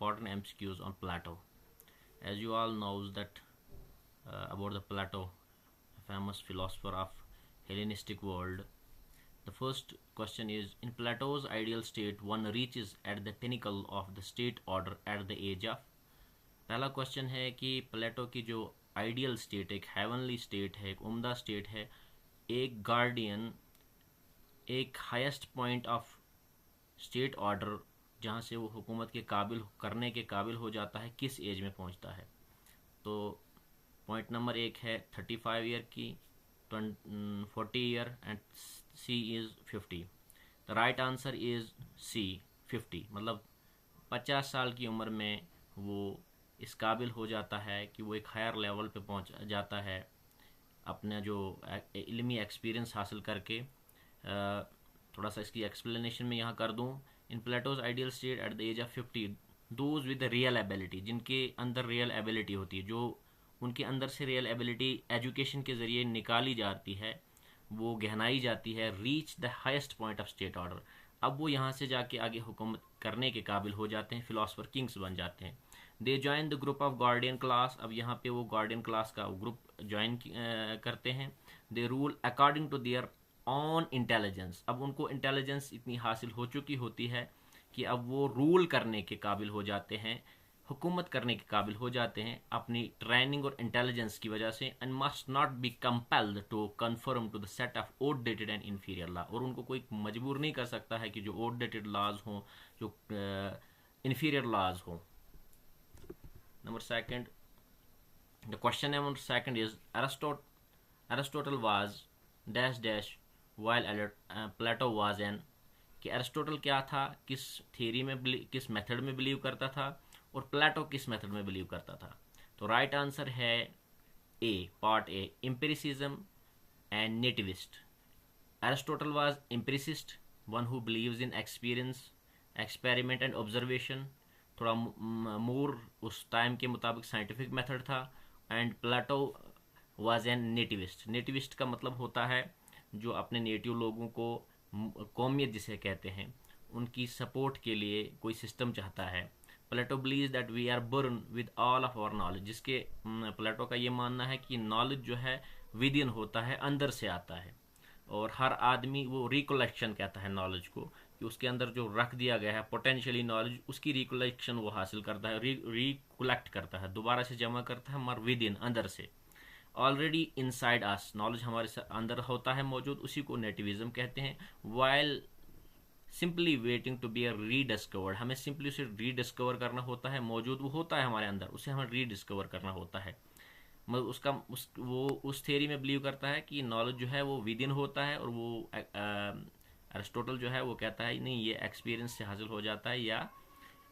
important MCQs on Plato. As you all knows that about the Plato, a famous philosopher of Hellenistic world. The first question is, in Plato's ideal state, one reaches at the pinnacle of the state order at the age of. पहला question है कि प्लेटो की जो ideal state, एक heavenly state है, एक उम्दा state है, एक गार्डियन, एक highest point of state order जहाँ से वो हुकूमत के काबिल करने के काबिल हो जाता है, किस एज में पहुँचता है। तो पॉइंट नंबर 1 है 35 ईयर की, 40 year and C is 50। The right answer is C 50, मतलब 50 साल की उम्र में वो इस काबिल हो जाता है कि वो एक हायर लेवल पे पहुंच जाता है अपना जो इल्मी एक्सपीरियंस हासिल करके। थोड़ा सा इसकी एक्सप्लेनेशन में यहाँ कर दूँ। In Plato's ideal state at the age of 50, those with real ability, जिनके अंदर रियल एबिलिटी होती है, जो उनके अंदर से रियल एबिलिटी एजुकेशन के ज़रिए निकाली जाती है, वो गहनाई जाती है, reach the highest point of state order. अब वो यहाँ से जाके आगे हुकूमत करने के काबिल हो जाते हैं, फिलोसफर किंग्स बन जाते हैं। They join the group of guardian class, अब यहाँ पे वो गार्डियन क्लास का ग्रुप ज्वाइन करते हैं। They rule according to their own intelligence, अब उनको इंटेलिजेंस इतनी हासिल हो चुकी होती है कि अब वो रूल करने के काबिल हो जाते हैं, हुकूमत करने के काबिल हो जाते हैं अपनी ट्रेनिंग और इंटेलिजेंस की वजह से। And must not be compelled to confirm to the set of outdated and inferior law, और उनको कोई मजबूर नहीं कर सकता है कि जो आउटडेटेड लॉज हों, जो इन्फीरियर लॉज हों। Number second, the question number second is Aristotle was dash dash while Plato was an, कि एरिस्टोटल क्या था, किस थ्योरी में किस मेथड में बिलीव करता था, और प्लेटो किस मेथड में बिलीव करता था। तो राइट आंसर है A, part A, empiricism and nativist. Aristotle was empiricist, one who believes in experience, experiment and observation, थोड़ा मोर उस टाइम के मुताबिक साइंटिफिक मेथड था। And Plato was an nativist. Nativist का मतलब होता है जो अपने नेटिव लोगों को, कौमियत जिसे कहते हैं, उनकी सपोर्ट के लिए कोई सिस्टम चाहता है। Plato believes that we are born with all of our knowledge, जिसके प्लेटो का ये मानना है कि नॉलेज जो है विद इन होता है, अंदर से आता है, और हर आदमी, वो रिकोलेक्शन कहता है नॉलेज को, कि उसके अंदर जो रख दिया गया है पोटेंशियली नॉलेज, उसकी रिकोलेक्शन वो हासिल करता है, रिकोलेक्ट करता है, दोबारा से जमा करता है, मगर विद इन, अंदर से। ऑलरेडी इनसाइड अस, नॉलेज हमारे अंदर होता है मौजूद, उसी को नेटिविज्म कहते हैं। While simply waiting to be rediscovered, हमें सिंपली उसे रीडिस्कवर करना होता है, मौजूद वो होता है हमारे अंदर, उसे हमें रीडिस्कवर करना होता है। मतलब उसका वो उस थ्योरी में बिलीव करता है कि नॉलेज जो है वो विद इन होता है, और वो एरिस्टोटल जो है वो कहता है नहीं, ये एक्सपीरियंस से हासिल हो जाता है या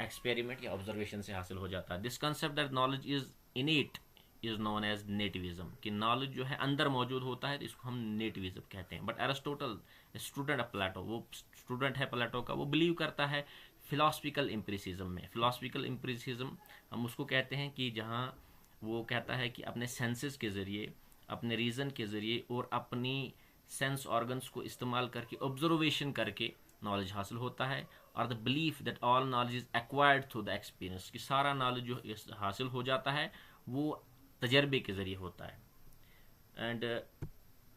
एक्सपेरिमेंट या ऑब्जर्वेशन से हासिल हो जाता है। This concept that knowledge is innate is known as nativism, कि नॉलेज जो है अंदर मौजूद होता है, तो इसको हम नेटिविज्म कहते हैं। But Aristotle, student of Plato, वो स्टूडेंट है प्लेटो का, वो बिलीव करता है फिलोसफिकल एम्पिरिसिज्म में। फिलोसफिकल एम्पिरिसिज्म हम उसको कहते हैं कि जहाँ वो कहता है कि अपने सेंसेस के ज़रिए, अपने रीज़न के ज़रिए और अपनी सेंस ऑर्गन्स को इस्तेमाल करके, ऑब्जर्वेशन करके नॉलेज हासिल होता है। और the belief that all knowledge is acquired through the experience, कि सारा नॉलेज जो हासिल हो जाता है वो तजर्बे के ज़रिए होता है। And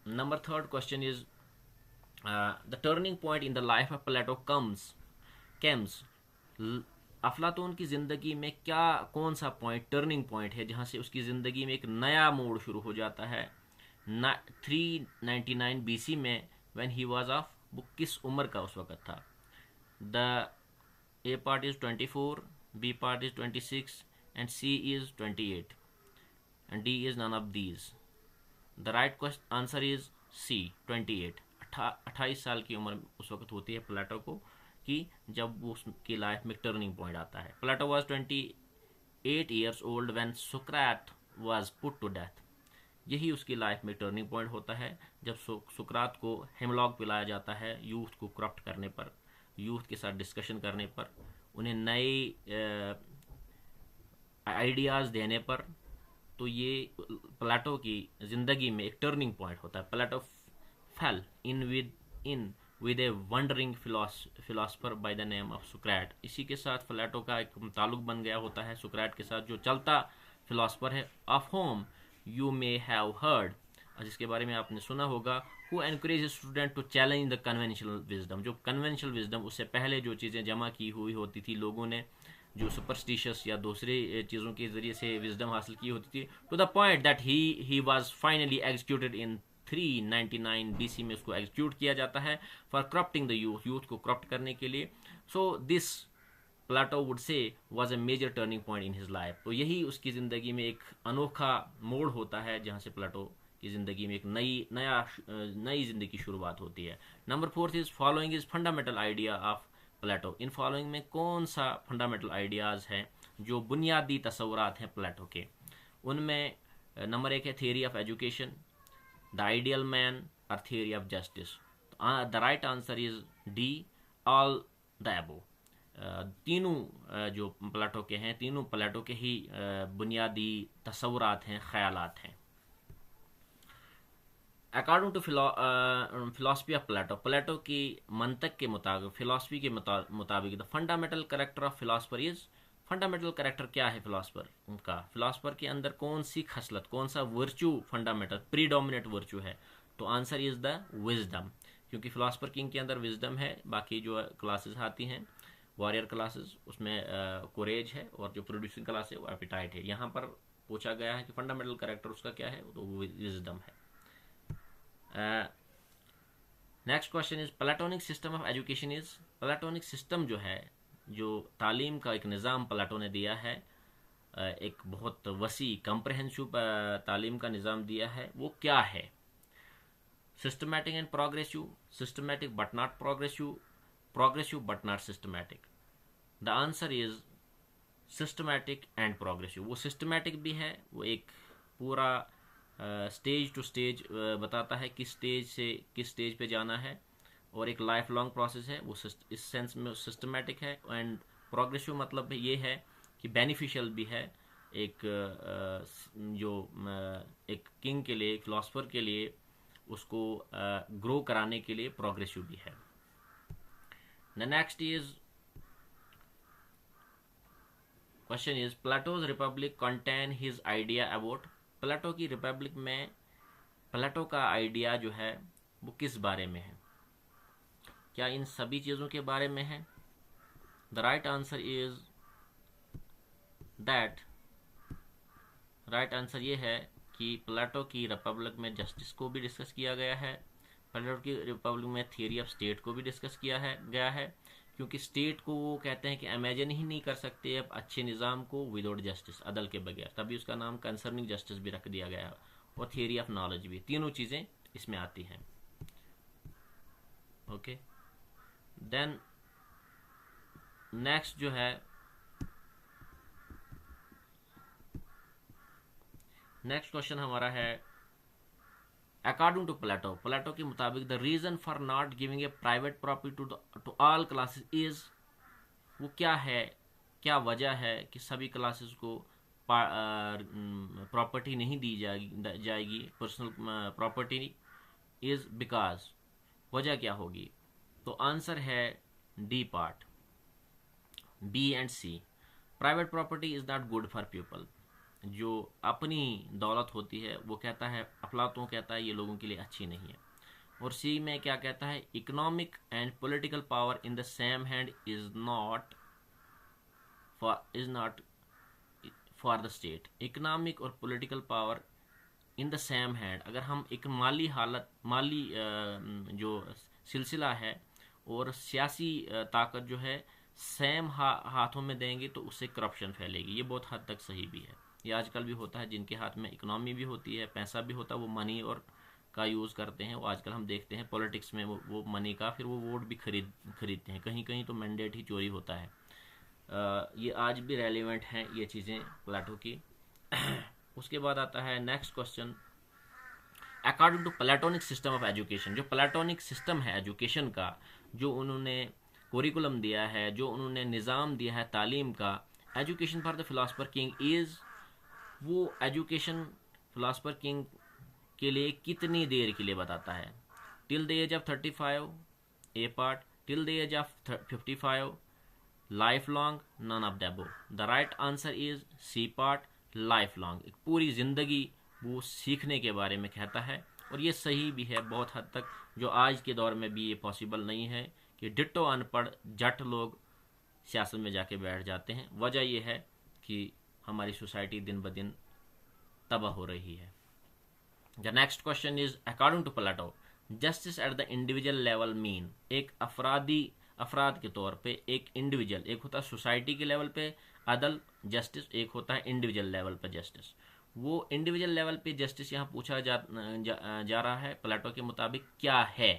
number third question is, the turning point in the life of Plato comes, अफलातून की ज़िंदगी में क्या, कौन सा पॉइंट, टर्निंग पॉइंट है जहाँ से उसकी ज़िंदगी में एक नया मोड़ शुरू हो जाता है। 399 BC में, व्हेन ही वाज ऑफ, वो किस उम्र का उस वक़्त था। The A part is 24, B part is 26 and C is 28 and D is none of these. The right answer is C, 28। 28 साल की उम्र उस वक्त होती है प्लेटो को, कि जब वो उसकी लाइफ में टर्निंग पॉइंट आता है। प्लेटो was 28 years old when Socrates was put to death। यही उसकी लाइफ में टर्निंग पॉइंट होता है, जब सुकरात को हेमलॉग पिलाया जाता है यूथ को करप्ट करने पर, यूथ के साथ डिस्कशन करने पर, उन्हें नए आइडियाज़ देने पर। तो ये प्लेटो की ज़िंदगी में एक टर्निंग पॉइंट होता है। Plato fell in with a wandering philosopher by the name of Socrates. इसी के साथ प्लेटो का एक ताल्लुक बन गया होता है सुक्रेट के साथ, जो चलता फिलोसफर है, of whom you may have heard, जिसके बारे में आपने सुना होगा, who encourage student to challenge the conventional wisdom. जो कन्वेंशनल विजडम, उससे पहले जो चीज़ें जमा की हुई होती थी लोगों ने, जो सुपरस्टिशियस या दूसरे चीज़ों के ज़रिए से विजडम हासिल की होती थी, to the point that he was finally executed in 399 BC में उसको एग्जीक्यूट किया जाता है फॉर करप्टिंग द यूथ को करप्ट करने के लिए। So this Plato would say was a major turning point in his life. तो यही उसकी ज़िंदगी में एक अनोखा मोड़ होता है जहाँ से प्लेटो की ज़िंदगी में एक नई ज़िंदगी की शुरुआत होती है। Number 4 is following is fundamental idea of Plato. इन फॉलोइंग में कौन सा फंडामेंटल आइडियाज़ हैं जो बुनियादी तस्वुरात हैं प्लेटो के। उनमें नंबर 1 है theory of education, the ideal man और theory of justice. The right answer is D, all the above. तीनों जो प्लेटो के हैं, तीनों प्लेटो के ही बुनियादी तस्वुरात हैं, ख्यालात हैं। According to philosophy of Plato, Plato की मंतक के मुताबिक, फिलोसफी के मुताबिक, the fundamental character of philosopher is, fundamental character क्या है फिलोसफर उनका, फिलोसफर के अंदर कौन सी खसलत, कौन सा वर्चू फंडामेंटल प्रीडोमिनेट वर्चू है, तो आंसर इज द विजडम। क्योंकि फिलोसफर किंग के अंदर विजडम है, बाकी जो क्लासेस आती हैं वॉरियर क्लासेस, उसमें कोरेज है, और जो प्रोड्यूसिंग क्लास है वो एपिटाइट है। यहाँ पर पूछा गया है कि फंडामेंटल कैरेक्टर उसका क्या है, तो विजडम है। Next question is platonic system of education is, platonic system जो है, जो तालीम का एक निज़ाम प्लेटो ने दिया है, एक बहुत वसी कम्प्रहेंसिव तालीम का निज़ाम दिया है, वो क्या है। Systematic and progressive, systematic but not progressive, progressive but not systematic. The answer is systematic and progressive. वो सिस्टमैटिक भी है, वो एक पूरा स्टेज टू स्टेज बताता है किस स्टेज से किस स्टेज पे जाना है, और एक लाइफ लॉन्ग प्रोसेस है, वो इस सेंस में सिस्टमैटिक है। एंड प्रोग्रेसिव मतलब ये है कि बेनिफिशियल भी है, एक जो एक किंग के लिए, फिलोसफर के लिए, उसको ग्रो कराने के लिए प्रोग्रेसिव भी है। The next is question is Plato's Republic contain his idea about, Plato की रिपब्लिक में प्लेटो का आइडिया जो है वो किस बारे में है, क्या इन सभी चीज़ों के बारे में है। The right answer is that, right answer ये है कि प्लेटो की रिपब्लिक में जस्टिस को भी डिस्कस किया गया है, प्लेटो की रिपब्लिक में थियरी ऑफ स्टेट को भी डिस्कस किया गया है, क्योंकि स्टेट को वो कहते हैं कि इमेजिन ही नहीं कर सकते अब अच्छे निज़ाम को विदाउट जस्टिस, अदल के बगैर, तभी उसका नाम कंसर्निंग जस्टिस भी रख दिया गया है, और थियरी ऑफ नॉलेज भी, तीनों चीज़ें इसमें आती हैं। ओके, देन नेक्स्ट जो है, नेक्स्ट क्वेश्चन हमारा है अकॉर्डिंग टू प्लेटो, प्लेटो के मुताबिक the reason for not giving a private property to all classes is, वो क्या है, क्या वजह है कि सभी क्लासेस को प्रॉपर्टी नहीं दी जाएगी, पर्सनल प्रॉपर्टी इज बिकॉज, वजह क्या होगी। तो आंसर है D part, B and C. Private property is not good for people, जो अपनी दौलत होती है वो कहता है, अफलातून कहता है ये लोगों के लिए अच्छी नहीं है। और सी में क्या कहता है, economic and political power in the same hand is not for the state. Economic और political power in the same hand, अगर हम एक माली जो सिलसिला है और सियासी ताकत जो है सेम हाथों में देंगे तो उससे करप्शन फैलेगी। ये बहुत हद तक सही भी है, ये आजकल भी होता है, जिनके हाथ में इकोनॉमी भी होती है, पैसा भी होता है, वो मनी और का यूज़ करते हैं। वो आजकल हम देखते हैं पॉलिटिक्स में वो मनी का फिर वो वोट भी खरीदते हैं, कहीं कहीं तो मैंडेट ही चोरी होता है। ये आज भी रेलिवेंट हैं ये चीज़ें प्लेटो की। उसके बाद आता है next question, according to Platonic system of education, जो प्लेटोनिक सिस्टम है एजुकेशन का, जो उन्होंने कुरिकुलम दिया है, जो उन्होंने निज़ाम दिया है तालीम का, education for the philosopher king is, वो एजुकेशन फिलोसफर किंग के लिए कितनी देर के लिए बताता है, till the age of 35, A part. Till the age of 55, lifelong, none of the above. The right answer is C part, lifelong. एक पूरी जिंदगी वो सीखने के बारे में कहता है, और ये सही भी है बहुत हद तक, जो आज के दौर में भी ये पॉसिबल नहीं है कि डिट्टो अनपढ़ जट लोग सियासत में जाके बैठ जाते हैं। वजह यह है कि हमारी सोसाइटी दिन ब दिन तबाह हो रही है। The next question is according to Plato, justice at the individual level mean, एक अफराद के तौर पे एक इंडिविजुअल, एक होता है सोसाइटी के लेवल पे अदल जस्टिस, एक होता है इंडिविजुअल लेवल पे जस्टिस। वो इंडिविजुअल लेवल पे जस्टिस यहाँ पूछा जा रहा है प्लेटो के मुताबिक क्या है,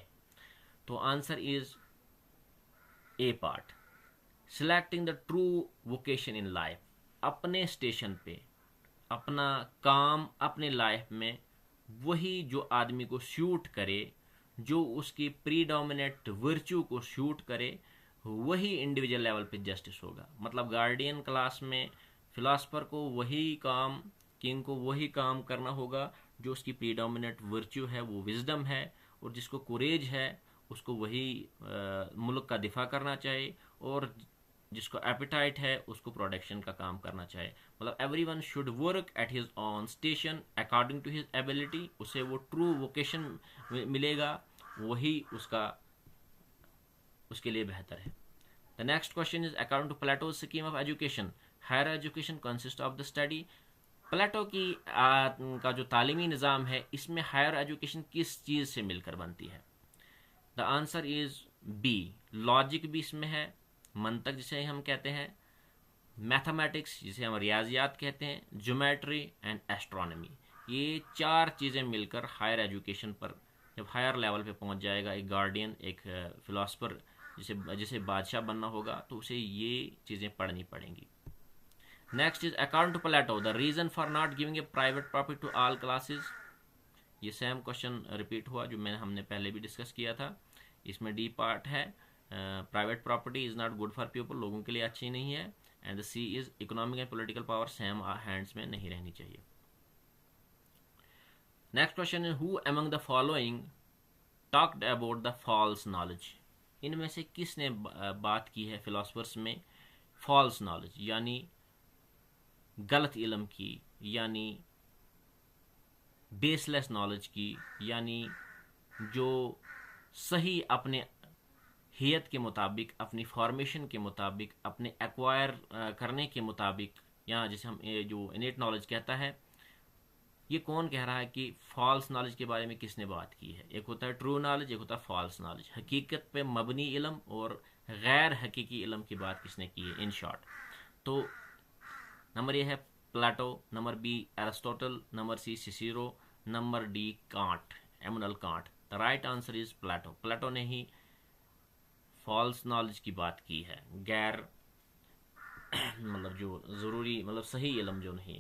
तो answer is A part, selecting the true vocation in life. अपने स्टेशन पे अपना काम अपने लाइफ में वही जो आदमी को सूट करे, जो उसकी प्रीडोमिनेंट वर्च्यू को सूट करे, वही इंडिविजुअल लेवल पे जस्टिस होगा। मतलब गार्डियन क्लास में फिलासफर को वही काम, किंग को वही काम करना होगा जो उसकी प्रीडोमिनेंट वर्च्यू है, वो विजडम है, और जिसको कुरेज है उसको वही मुल्क का दिफा करना चाहिए, और जिसको एपिटाइट है उसको प्रोडक्शन का काम करना चाहिए। मतलब everyone should work at his own station according to his ability, उसे वो ट्रू वोकेशन मिलेगा, वही उसके लिए बेहतर है। The next question is according to Plato's scheme of education, higher education consist of the study. Plato की का जो तालीमी निज़ाम है, इसमें हायर एजुकेशन किस चीज़ से मिलकर बनती है? The answer is B, logic भी इसमें है, मंतक जिसे हम कहते हैं, मैथमेटिक्स जिसे हम रियाजियात कहते हैं, ज्योमेट्री एंड एस्ट्रोनॉमी, ये चार चीज़ें मिलकर हायर एजुकेशन पर, जब हायर लेवल पे पहुंच जाएगा एक गार्डियन, एक फिलोसफर जिसे बादशाह बनना होगा, तो उसे ये चीज़ें पढ़नी पड़ेंगी। Next is according to Plato, the reason for not giving a private property to all classes. ये सेम क्वेश्चन रिपीट हुआ जो हमने पहले भी डिस्कस किया था। इसमें डी पार्ट है, private property is not good for people, लोगों के लिए अच्छी नहीं है, and the C is economic and political power same hands में नहीं रहनी चाहिए। Next question is who among the following talked about the false knowledge, इनमें से किसने बात की है फिलोसफर्स में फॉल्स नॉलेज यानी गलत इल्म की, यानी बेसलेस नॉलेज की, यानी जो सही अपने हियत के मुताबिक, अपनी फॉर्मेशन के मुताबिक, अपने एक्वायर करने के मुताबिक, या जिसे हम जो इनेट नॉलेज कहता है, ये कौन कह रहा है कि फॉल्स नॉलेज के बारे में किसने बात की है? एक होता है ट्रू नॉलेज, एक होता है फॉल्स नॉलेज, हकीकत पे मबनी इल्म और गैर हकीकी इल्म की बात किसने की है इन शॉर्ट। तो नंबर ए है Plato, number B Aristotle, number C Cicero, number D Kant, Immanuel Kant. The right answer is Plato. Plato ने ही फॉल्स नॉलेज की बात की है, गैर मतलब जो ज़रूरी, मतलब सही इल्म जो नहीं